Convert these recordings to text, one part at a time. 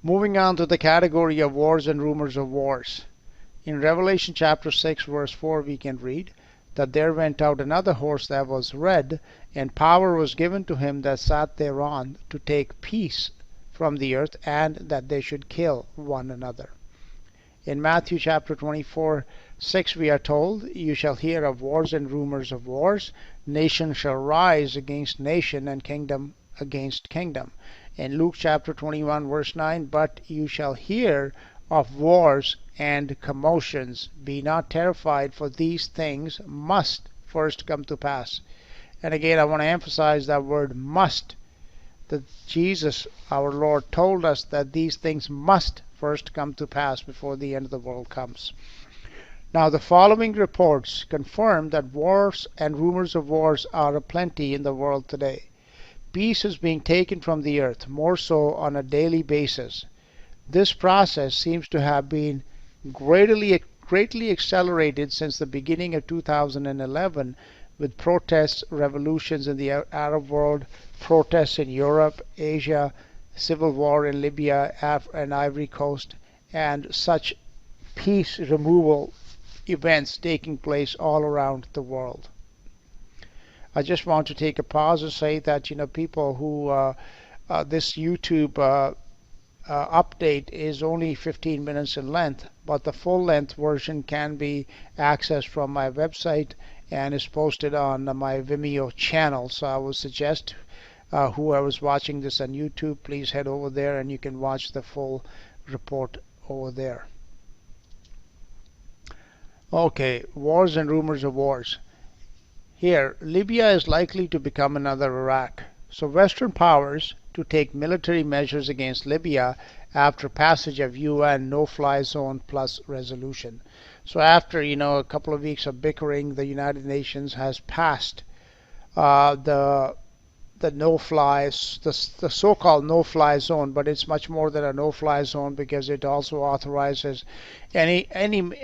Moving on to the category of wars and rumors of wars. In Revelation chapter 6 verse 4 we can read that there went out another horse that was red, and power was given to him that sat thereon to take peace from the earth, and that they should kill one another. In Matthew chapter 24:6 we are told, you shall hear of wars and rumors of wars. Nation shall rise against nation, and kingdom against kingdom. In Luke chapter 21 verse 9, but you shall hear of wars and commotions. Be not terrified, for these things must first come to pass. And again, I want to emphasize that word must. That Jesus, our Lord, told us that these things must first come to pass before the end of the world comes. Now, the following reports confirm that wars and rumors of wars are aplenty in the world today. Peace is being taken from the earth, more so on a daily basis. This process seems to have been greatly accelerated since the beginning of 2011, with protests, revolutions in the Arab world, protests in Europe, Asia, civil war in Libya and Ivory Coast, and such peace removal events taking place all around the world. I just want to take a pause and say that people who this YouTube update is only 15 minutes in length, but the full length version can be accessed from my website and is posted on my Vimeo channel. So I would suggest whoever's watching this on YouTube, please head over there and you can watch the full report over there. Okay, wars and rumors of wars. Here, Libya is likely to become another Iraq. So Western powers to take military measures against Libya after passage of UN no-fly zone plus resolution. So after a couple of weeks of bickering, the United Nations has passed the no-fly, the so-called no-fly zone, but it's much more than a no-fly zone because it also authorizes any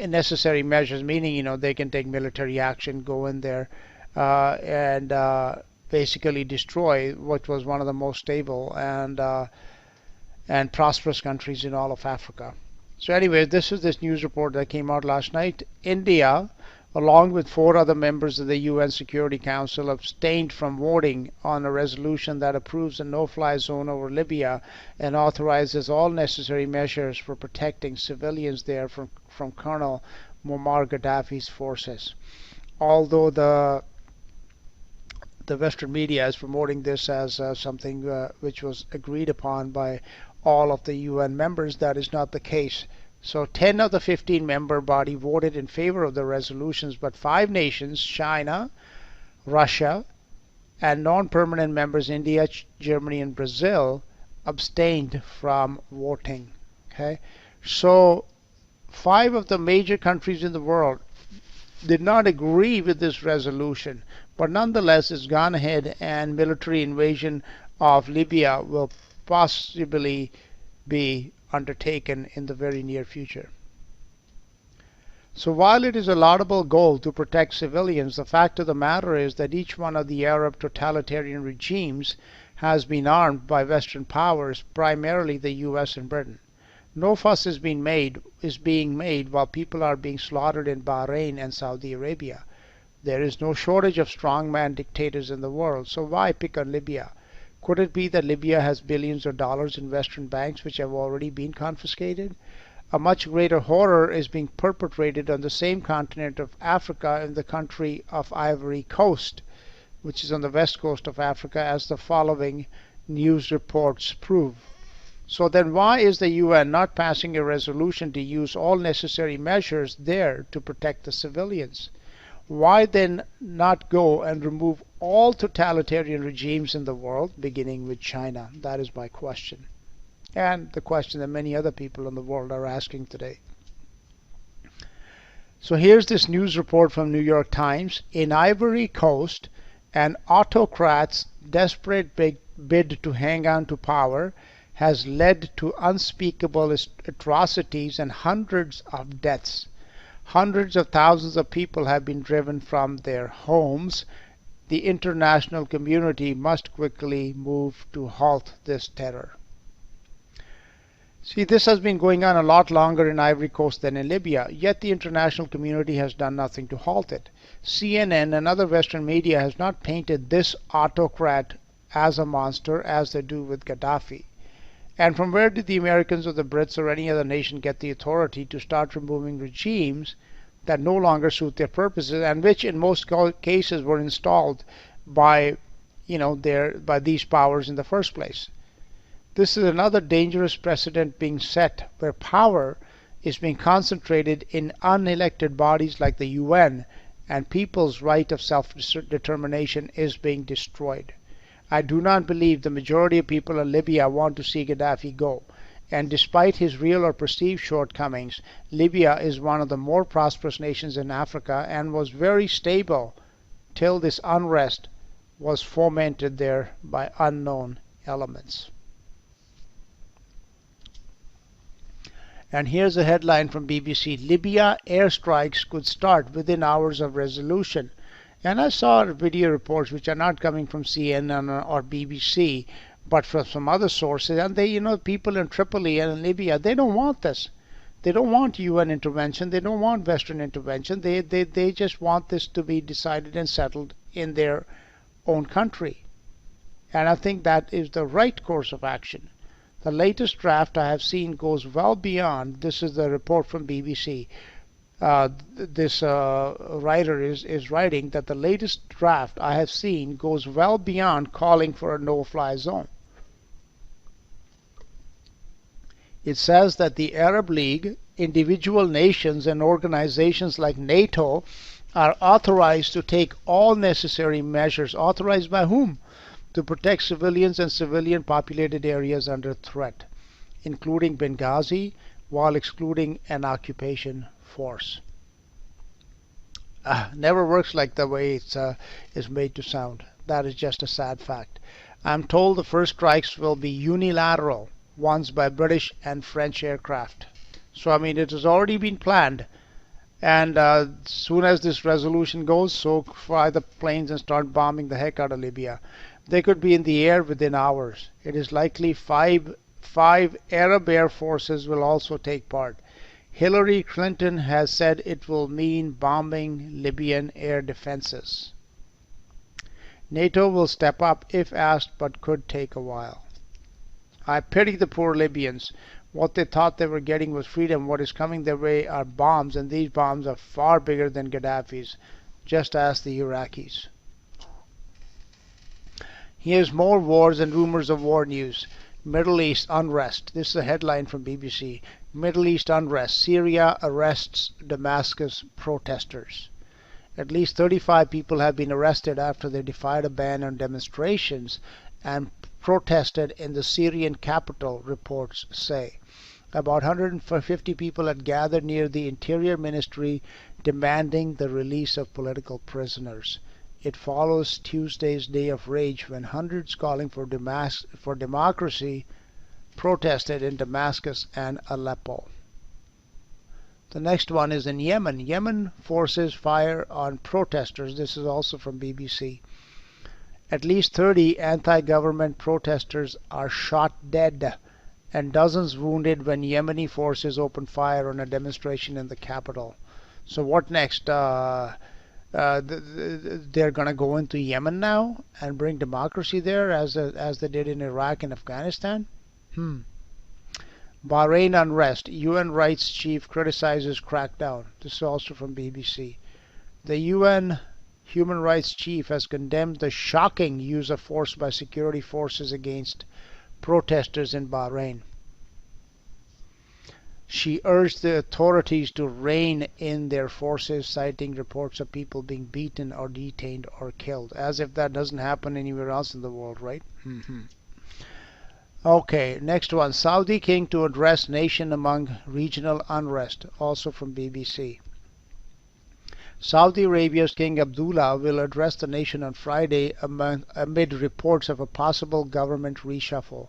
necessary measures, meaning they can take military action, go in there and basically destroy what was one of the most stable and prosperous countries in all of Africa. So anyway, this is this news report that came out last night. India, along with 4 other members of the UN Security Council, abstained from voting on a resolution that approves a no-fly zone over Libya and authorizes all necessary measures for protecting civilians there from Colonel Muammar Gaddafi's forces. Although the Western media is promoting this as something which was agreed upon by all of the UN members, that is not the case. So 10 of the 15 member body voted in favor of the resolutions, but 5 nations, China, Russia, and non-permanent members, India, Germany, and Brazil, abstained from voting. Okay, so 5 of the major countries in the world did not agree with this resolution, but nonetheless it's gone ahead, and military invasion of Libya will possibly be undertaken in the very near future. So while it is a laudable goal to protect civilians, the fact of the matter is that each one of the Arab totalitarian regimes has been armed by Western powers, primarily the US and Britain. No fuss is being made while people are being slaughtered in Bahrain and Saudi Arabia. There is no shortage of strongman dictators in the world, so why pick on Libya? Could it be that Libya has billions of dollars in Western banks which have already been confiscated? A much greater horror is being perpetrated on the same continent of Africa, in the country of Ivory Coast, which is on the west coast of Africa, as the following news reports prove. So then why is the UN not passing a resolution to use all necessary measures there to protect the civilians? Why then not go and remove all totalitarian regimes in the world, beginning with China? That is my question, and the question that many other people in the world are asking today. So here's this news report from New York Times. In Ivory Coast, an autocrat's desperate bid to hang on to power has led to unspeakable atrocities and hundreds of deaths. Hundreds of thousands of people have been driven from their homes. The international community must quickly move to halt this terror. See, this has been going on a lot longer in Ivory Coast than in Libya, yet the international community has done nothing to halt it. CNN and other Western media has not painted this autocrat as a monster as they do with Gaddafi. And from where did the Americans or the Brits or any other nation get the authority to start removing regimes that no longer suit their purposes and which in most cases were installed by by these powers in the first place? This is another dangerous precedent being set where power is being concentrated in unelected bodies like the UN and people's right of self-determination is being destroyed. I do not believe the majority of people in Libya want to see Gaddafi go. And despite his real or perceived shortcomings, Libya is one of the more prosperous nations in Africa and was very stable till this unrest was fomented there by unknown elements. And here's a headline from BBC: Libya airstrikes could start within hours of resolution. And I saw video reports which are not coming from CNN or BBC, but from some other sources. And they, people in Tripoli and in Libya, they don't want this. They don't want UN intervention. They don't want Western intervention. They just want this to be decided and settled in their own country. And I think that is the right course of action. The latest draft I have seen goes well beyond. This is the report from BBC. This writer is writing that the latest draft I have seen goes well beyond calling for a no-fly zone. It says that the Arab League, individual nations, and organizations like NATO are authorized to take all necessary measures. Authorized by whom? To protect civilians and civilian populated areas under threat, including Benghazi, while excluding an occupation force. Never works like the way it's made to sound. That is just a sad fact. I'm told the first strikes will be unilateral, ones by British and French aircraft. So, I mean, it has already been planned. And as soon as this resolution goes, so fly the planes and start bombing the heck out of Libya. They could be in the air within hours. It is likely five Arab air forces will also take part. Hillary Clinton has said it will mean bombing Libyan air defenses. NATO will step up if asked, but could take a while. I pity the poor Libyans. What they thought they were getting was freedom. What is coming their way are bombs, and these bombs are far bigger than Gaddafi's. Just ask the Iraqis. Here's more wars and rumors of war news. Middle East unrest. This is a headline from BBC. Middle East unrest. Syria arrests Damascus protesters. At least 35 people have been arrested after they defied a ban on demonstrations and protested in the Syrian capital, reports say. About 150 people had gathered near the Interior Ministry demanding the release of political prisoners. It follows Tuesday's Day of Rage when hundreds calling for democracy protested in Damascus and Aleppo. The next one is in Yemen. Yemen forces fire on protesters. This is also from BBC. At least 30 anti-government protesters are shot dead and dozens wounded when Yemeni forces opened fire on a demonstration in the capital. So what next? They're going to go into Yemen now and bring democracy there as they did in Iraq and Afghanistan? Bahrain unrest. UN rights chief criticizes crackdown. This is also from BBC. The UN human rights chief has condemned the shocking use of force by security forces against protesters in Bahrain. She urged the authorities to rein in their forces, citing reports of people being beaten or detained or killed. As if that doesn't happen anywhere else in the world, right? Okay, next one. Saudi king to address nation among regional unrest. Also from BBC. Saudi Arabia's King Abdullah will address the nation on Friday amid reports of a possible government reshuffle.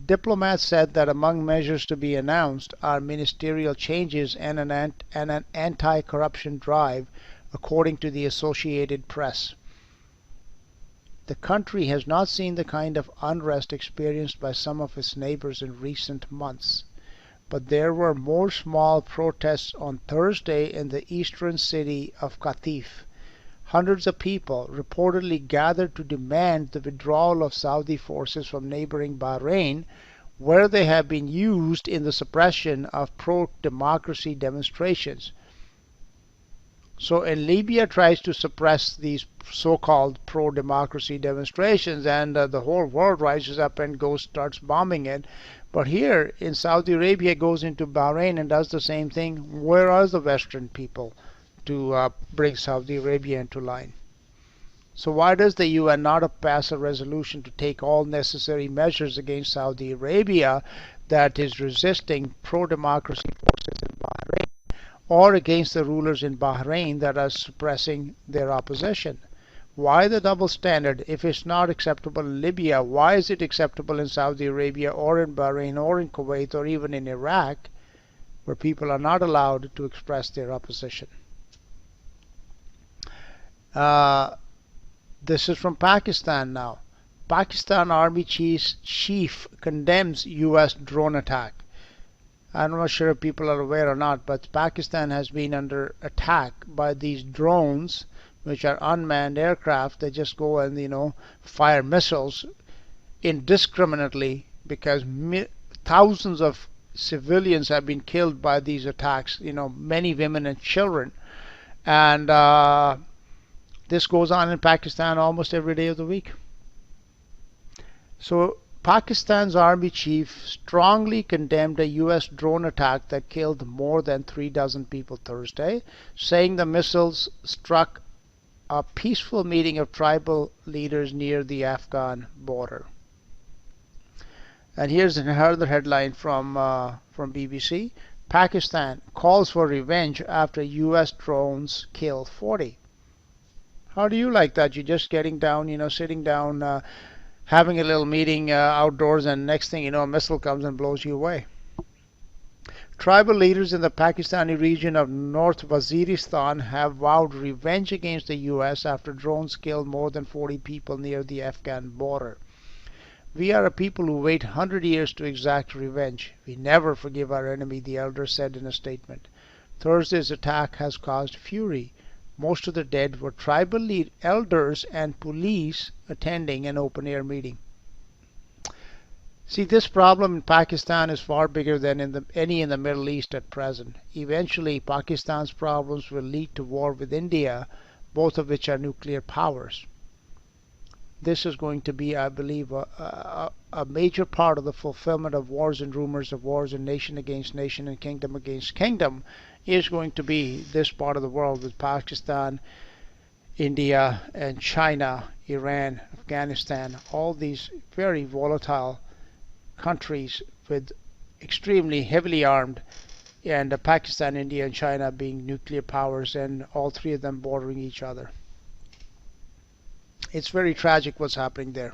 Diplomats said that among measures to be announced are ministerial changes and an anti-corruption drive, according to the Associated Press. The country has not seen the kind of unrest experienced by some of its neighbors in recent months. but there were more small protests on Thursday in the eastern city of Qatif. Hundreds of people reportedly gathered to demand the withdrawal of Saudi forces from neighboring Bahrain, where they have been used in the suppression of pro-democracy demonstrations. So, in Libya tries to suppress these so-called pro-democracy demonstrations, and the whole world rises up and starts bombing it. But here in Saudi Arabia, goes into Bahrain and does the same thing. Where are the Western people to bring Saudi Arabia into line? So why does the UN not pass a resolution to take all necessary measures against Saudi Arabia that is resisting pro-democracy forces in Bahrain, or against the rulers in Bahrain that are suppressing their opposition? Why the double standard? If it's not acceptable in Libya, why is it acceptable in Saudi Arabia or in Bahrain or in Kuwait or even in Iraq, where people are not allowed to express their opposition? This is from Pakistan now. Pakistan Army Chief condemns U.S. drone attack. I'm not sure if people are aware or not, but Pakistan has been under attack by these drones, which are unmanned aircraft. They just go and, fire missiles indiscriminately, because thousands of civilians have been killed by these attacks, many women and children. And this goes on in Pakistan almost every day of the week. So Pakistan's army chief strongly condemned a U.S. drone attack that killed more than 36 people Thursday, saying the missiles struck a peaceful meeting of tribal leaders near the Afghan border. And here's another headline from BBC. Pakistan calls for revenge after U.S. drones kill 40. How do you like that? You're just getting down, sitting down, having a little meeting outdoors, and next thing you know, a missile comes and blows you away. Tribal leaders in the Pakistani region of North Waziristan have vowed revenge against the U.S. after drones killed more than 40 people near the Afghan border. We are a people who wait 100 years to exact revenge. We never forgive our enemy, the elders said in a statement. Thursday's attack has caused fury. Most of the dead were tribal elders and police attending an open-air meeting. See, this problem in Pakistan is far bigger than any in the Middle East at present. Eventually, Pakistan's problems will lead to war with India, both of which are nuclear powers. This is going to be, I believe, a major part of the fulfillment of wars and rumors of wars, and nation against nation and kingdom against kingdom is going to be this part of the world, with Pakistan, India, and China, Iran, Afghanistan, all these very volatile countries with extremely heavily armed, and Pakistan, India, and China being nuclear powers, and all three of them bordering each other. It's very tragic what's happening there.